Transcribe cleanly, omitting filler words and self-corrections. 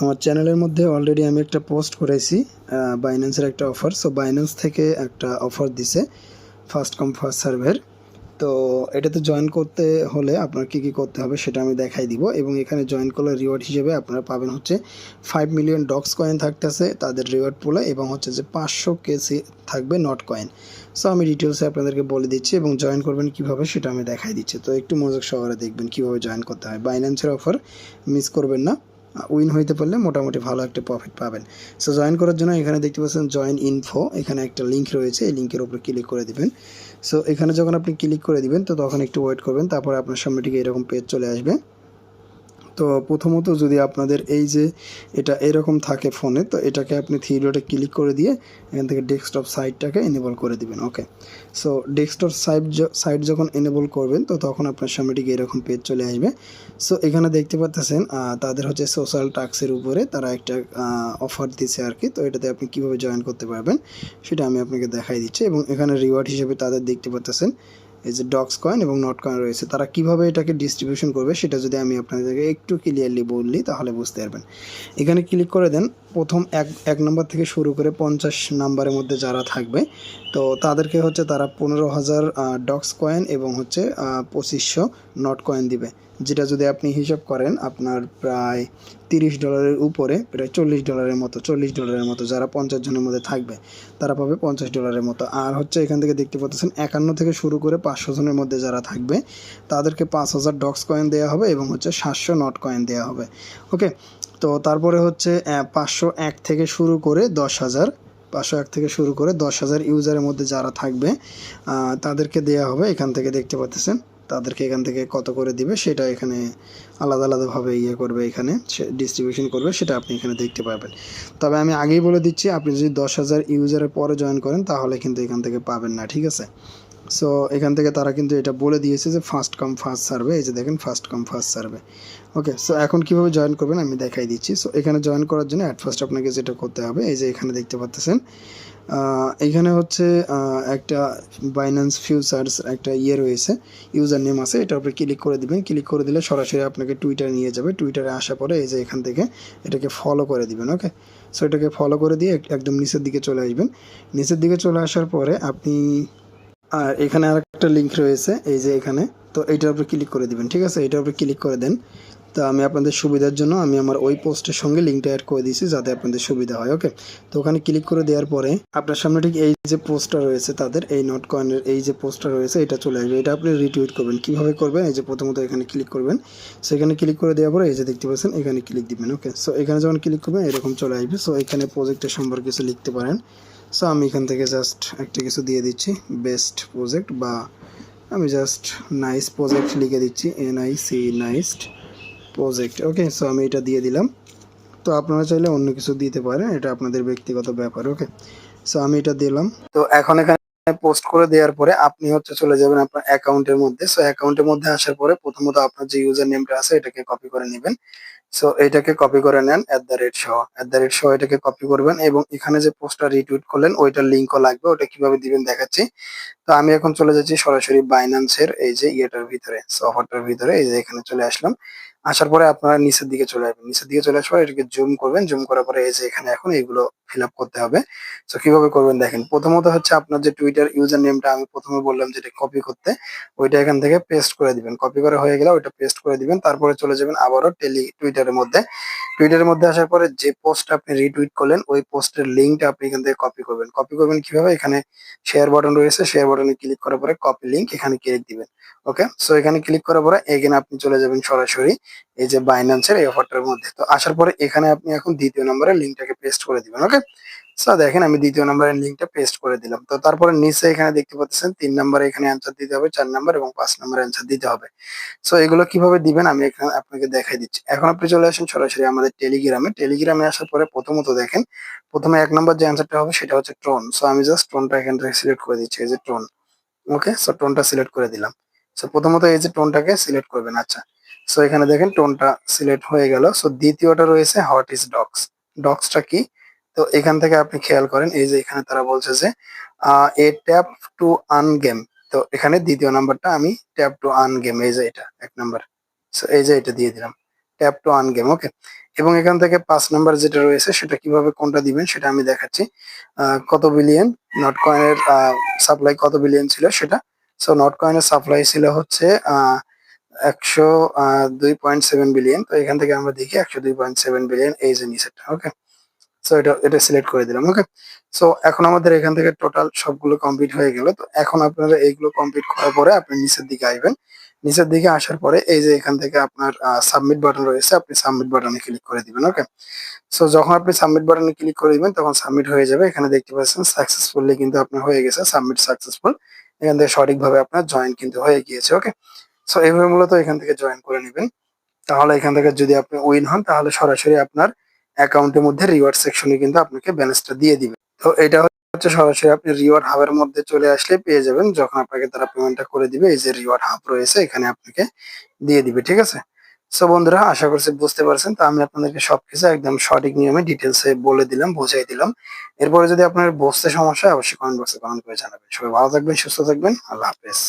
আমার চ্যানেলের মধ্যে অলরেডি আমি একটা পোস্ট করেছি বাইন্যান্সের একটা অফার। সো বাইন্যান্স থেকে একটা অফার দিছে ফার্স্ট কাম ফার্স্ট সার্ভের। তো এটাতে জয়েন করতে হলে আপনার কী কী করতে হবে সেটা আমি দেখাই দিব, এবং এখানে জয়েন করলে রিওয়ার্ড হিসেবে আপনারা পাবেন হচ্ছে 5 মিলিয়ন ডক্স কয়েন থাকতেছে তাদের রিওয়ার্ড পুলে, এবং হচ্ছে যে 500 কেসি থাকবে নট কয়েন। সো আমি ডিটেলসে আপনাদেরকে বলে দিচ্ছি এবং জয়েন করবেন কীভাবে সেটা আমি দেখাই দিচ্ছি। তো একটু মনোযোগ সহকারে দেখবেন কীভাবে জয়েন করতে হয়। বাইন্যান্সের অফার মিস করবেন না, উইন হইতে পারলে মোটামুটি ভালো একটা প্রফিট পাবেন। সো জয়েন করার জন্য এখানে দেখতে পাচ্ছেন জয়েন ইনফো, এখানে একটা লিঙ্ক রয়েছে, এই লিঙ্কের উপর ক্লিক করে দিবেন। সো এখানে যখন আপনি ক্লিক করে দিবেন তো তখন একটু ওয়েট করবেন, তারপর আপনার সামনে ঠিক এরকম পেজ চলে আসবে। তো প্রথমত যদি আপনাদের এই যে এটা এরকম থাকে ফোনে, তো এটাকে আপনি থ্রি ডটে ক্লিক করে দিয়ে এখান থেকে ডেস্কটপ সাইটটাকে এনেবল করে দিবেন। ওকে, সো ডেস্কটপ সাইট যখন এনেবল করবেন তো তখন আপনার সামনে ঠিক এরকম পেজ চলে আসবে। সো এখানে দেখতে পাচ্ছেন তাদের হচ্ছে সোশ্যাল টাস্কের উপরে তারা একটা অফার দিচ্ছে আর কি। তো এটাতে আপনি কীভাবে জয়েন করতে পারবেন সেটা আমি আপনাকে দেখাই দিচ্ছি, এবং এখানে রিওয়ার্ড হিসেবে তাদের দেখতে পাচ্ছেন এই যে ডক্স কয়েন এবং নট কয়েন রয়েছে। তারা কিভাবে এটাকে ডিস্ট্রিবিউশন করবে সেটা যদি আমি আপনাদেরকে একটু ক্লিয়ারলি বললি তাহলে বুঝতে পারবেন। এখানে ক্লিক করে দেন, প্রথম এক নম্বর থেকে শুরু করে 50 নাম্বারের মধ্যে যারা থাকবে তো তাদেরকে হচ্ছে তারা 15,000 ডক্স কয়েন এবং হচ্ছে 2500 নট কয়েন দিবে, যেটা যদি আপনি হিসাব করেন আপনার প্রায় $30 উপরে, প্রায় $40 মতো যারা 50 জনের মধ্যে থাকবে তারা পাবে $50 মতো। আর হচ্ছে এখান থেকে দেখতে পাচ্ছেন 51 থেকে শুরু করে 500 জনের মধ্যে যারা থাকবে তাদেরকে 5,000 ডক্স কয়েন দেওয়া হবে এবং হচ্ছে 700 নট কয়েন দেওয়া হবে। ওকে, তো তারপরে হচ্ছে 501 থেকে শুরু করে 10,000, 501 থেকে শুরু করে 10,000 ইউজারের মধ্যে যারা থাকবে তাদেরকে দেওয়া হবে। এখান থেকে দেখতে পাচ্ছেন তাদেরকে এখান থেকে কত করে দিবে সেটা এখানে আলাদা আলাদাভাবে করবে, এখানে ডিস্ট্রিবিউশন করবে, সেটা আপনি এখানে দেখতে পাবেন। তবে আমি আগেই বলে দিচ্ছি আপনি যদি 10,000 ইউজারের পরে জয়েন করেন তাহলে কিন্তু এখান থেকে পাবেন না, ঠিক আছে। সো এখান থেকে তারা কিন্তু এটা বলে দিয়েছে যে ফার্স্ট কাম ফার্স্ট সার্ভে, এই যে দেখেন ফার্স্ট কাম ফার্স্ট সার্ভে। ওকে, সো এখন কীভাবে জয়েন করবেন আমি দেখাই দিচ্ছি। সো এখানে জয়েন করার জন্য অ্যাট ফার্স্ট আপনাকে যেটা করতে হবে, এই যে এখানে দেখতে পাচ্ছেন এইখানে হচ্ছে একটা বাইন্যান্স ফিউচার্স একটা রয়েছে, ইউজার নেম আছে, এটার উপরে ক্লিক করে দিবেন। ক্লিক করে দিলে সরাসরি আপনাকে টুইটারে নিয়ে যাবে। টুইটারে আসার পরে এই যে এখান থেকে এটাকে ফলো করে দিবেন। ওকে, সো এটাকে ফলো করে দিয়ে একদম নিচের দিকে চলে আসবেন। নিচের দিকে চলে আসার পরে আপনি আর এখানে আরেকটা লিঙ্ক রয়েছে, এই যে এখানে, তো এইটার উপরে ক্লিক করে দিবেন, ঠিক আছে। এটার উপরে ক্লিক করে দেন। তো আমি আপনাদের সুবিধার জন্য আমি আমার ওই পোস্টের সঙ্গে লিঙ্কটা অ্যাড করে দিয়েছি যাতে আপনাদের সুবিধা হয়। ওকে, তো ওখানে ক্লিক করে দেওয়ার পরে আপনার সামনে ঠিক এই যে পোস্টটা রয়েছে তাদের এই নট কয়েনের এই যে পোস্টটা রয়েছে এটা চলে আসবে। এটা আপনি রিটুইট করবেন। কীভাবে করবেন, এই যে প্রথমত এখানে ক্লিক করবেন, সেখানে ক্লিক করে দেওয়ার পরে এই যে দেখতে পাচ্ছেন এখানে ক্লিক দিবেন। ওকে, সো এখানে যখন ক্লিক করবেন এরকম চলে আসবে। সো এখানে প্রজেক্টের সম্পর্কে কিছু লিখতে পারেন। সো আমি এখান থেকে জাস্ট একটা কিছু দিয়ে দিচ্ছি, বেস্ট প্রজেক্ট, বা আমি জাস্ট নাইস প্রজেক্ট লিখে দিচ্ছি, NIC নাইসড প্রজেক্ট। ওকে, সো আমি এটা দিয়ে দিলাম। তো আপনারা চাইলে অন্য কিছু দিতে পারেন, এটা আপনাদের ব্যক্তিগত ব্যাপার। ওকে, সো আমি এটা দিলাম। তো এখন এখানে পোস্ট করে দেওয়ার পরে আপনি হচ্ছে চলে যাবেন আপনার অ্যাকাউন্টের মধ্যে। সো অ্যাকাউন্টের মধ্যে আসার পরে প্রথমত আপনার যে ইউজার নেমটা আছে এটাকে কপি করে নেবেন। সো এটাকে কপি করে নেন @সহ এটাকে কপি করবেন, এবং এখানে যে পোস্টটা রিটুইট করলেন ওইটার লিঙ্কও লাগবে। ওটা কিভাবে দিবেন দেখাচ্ছি। তো আমি এখন চলে যাচ্ছি সরাসরি বাইন্যান্সের এই যে ইয়েটার ভিতরে, সফটটার ভিতরে, এই যে এখানে চলে আসলাম। আসার পরে আপনারা নিচের দিকে চলে আসবেন। নিচের দিকে চলে আসার পরে এটাকে জুম করবেন। জুম করার পরে এই যে এখানে এখন এগুলো ফিল আপ করতে হবে। সো কিভাবে করবেন দেখেন। প্রথমত হচ্ছে আপনার যে টুইটার ইউজার নেমটা আমি প্রথমে বললাম যেটা কপি করতে, ওইটা এখান থেকে পেস্ট করে দিবেন। কপি করা হয়ে গেলে ওইটা পেস্ট করে দিবেন। তারপরে চলে যাবেন আবারও টুইটারের মধ্যে। টুইটারের মধ্যে আসার পরে যে পোস্টটা আপনি রিটুইট করলেন ওই পোস্টের লিঙ্কটা আপনি এখান থেকে কপি করবেন। কপি করবেন কিভাবে, এখানে শেয়ার বাটন রয়েছে, শেয়ার বাটনে ক্লিক করার পরে কপি লিঙ্ক এখানে ক্লিক দিবেন। ওকে, সো এখানে ক্লিক করার পরে এখানে আপনি চলে যাবেন সরাসরি এই যে বাইন্যান্সের এই অফারটার মধ্যে। তো আসার পরে এখানে আপনি এখন দ্বিতীয় নম্বরের লিঙ্কটাকে পেস্ট করে দিবেন। ওকে, সো দেখেন আমি দ্বিতীয় নম্বরের লিঙ্কটা পেস্ট করে দিলাম। তো তারপরে নিচে এখানে দেখতে পাচ্ছেন 3 নম্বরে এখানে অ্যান্সার দিতে হবে, 4 নম্বর এবং 5 নম্বরে অ্যান্সার দিতে হবে। সো এগুলো কিভাবে দিবেন আমি এখানে আপনাকে দেখাই দিচ্ছি। এখন আপনি চলে আসেন সরাসরি আমাদের টেলিগ্রামে। টেলিগ্রামে আসার পরে প্রথমত দেখেন, প্রথমে 1 নম্বর যে অ্যান্সারটা হবে সেটা হচ্ছে ট্রন। সো আমি জাস্ট ট্রনটা এখান থেকে সিলেক্ট করে দিচ্ছি, এই যে ট্রন। ওকে, সো টোনটা সিলেক্ট করে দিলাম। সো প্রথমত এই যে টোনটাকে সিলেক্ট করবেন। আচ্ছা, সো এখানে দেখেন টোনটা সিলেক্ট হয়ে গেল। সো দ্বিতীয়টা রয়েছে হোয়াট ইজ ডক্স। ডক্সটা কি, তো এখান থেকে আপনি খেয়াল করেন এই যে এখানে তারা বলছে যে এ ট্যাপ টু আর্ন গেম। তো এখানে দ্বিতীয় নাম্বারটা আমি ট্যাপ টু আর্ন গেম, এই যে এটা 1 নাম্বার। সো এই যে এটা দিয়ে দিলাম। ট্যাপ টু আর্ন গেম, ওকে। এবং এখান থেকে 5 নাম্বার যেটা রয়েছে সেটা কিভাবে কোনটা দিবেন সেটা আমি দেখাচ্ছি। কত বিলিয়ন নট কয়েনের সাপ্লাই কত বিলিয়ন ছিল সেটা। সো নট কয়েনের সাপ্লাই ছিল হচ্ছে 102.7 বিলিয়ন। তো এখান থেকে আমরা দেখি 102.7 বিলিয়ন এই যে নিচেরটা, ওকে। সো এটা সিলেক্ট করে দিলাম, ওকে। সো এখন আমাদের এখান থেকে টোটাল সবগুলো কমপ্লিট হয়ে গেল। তো এখন আপনারা এইগুলো কমপ্লিট করার পরে আপনি নিচের দিকে আসবেন। নিচের দিকে আসার পরে এই যে এখান থেকে আপনার সাবমিট বাটন রয়েছে, আপনি সাবমিট বাটনে ক্লিক করে দিবেন, ওকে। সো যখন আপনি সাবমিট বাটনে ক্লিক করে দিবেন তখন সাবমিট হয়ে যাবে। এখানে দেখতে পাচ্ছেন সাকসেসফুলি কিন্তু আপনার হয়ে গেছে, সাবমিট সাকসেসফুল। এখান থেকে সঠিকভাবে আপনার জয়েন কিন্তু হয়ে গিয়েছে, ওকে। সো এইভাবে মূলত এখান থেকে জয়েন করে নেবেন। তাহলে এখান থেকে যদি আপনি উইন হন তাহলে সরাসরি আপনার অ্যাকাউন্টের মধ্যে রিওয়ার্ড সেকশনে কিন্তু আপনাকে ব্যালেন্সটা দিয়ে দিবে। তো এটা হচ্ছে সরাসরি আপনি রিওয়ার্ড হাবের মধ্যে চলে আসলে পেয়ে যাবেন, যখন আপনাকে তারা পেমেন্টটা করে দিবে এই যে রিওয়ার্ড হাব রয়েছে এখানে আপনাকে দিয়ে দিবে, ঠিক আছে। সো বন্ধুরা, আশা করছি বুঝতে পারছেন। তো আমি আপনাদেরকে সবকিছু একদম সঠিক নিয়মে ডিটেলসে বলে দিলাম, বুঝাই দিলাম। এরপরে যদি আপনার বুঝতে সমস্যা হয় অবশ্যই কমেন্ট বক্সে কমেন্ট করে জানাবেন। সবাই ভালো থাকবেন, সুস্থ থাকবেন, আল্লাহ হাফেজ।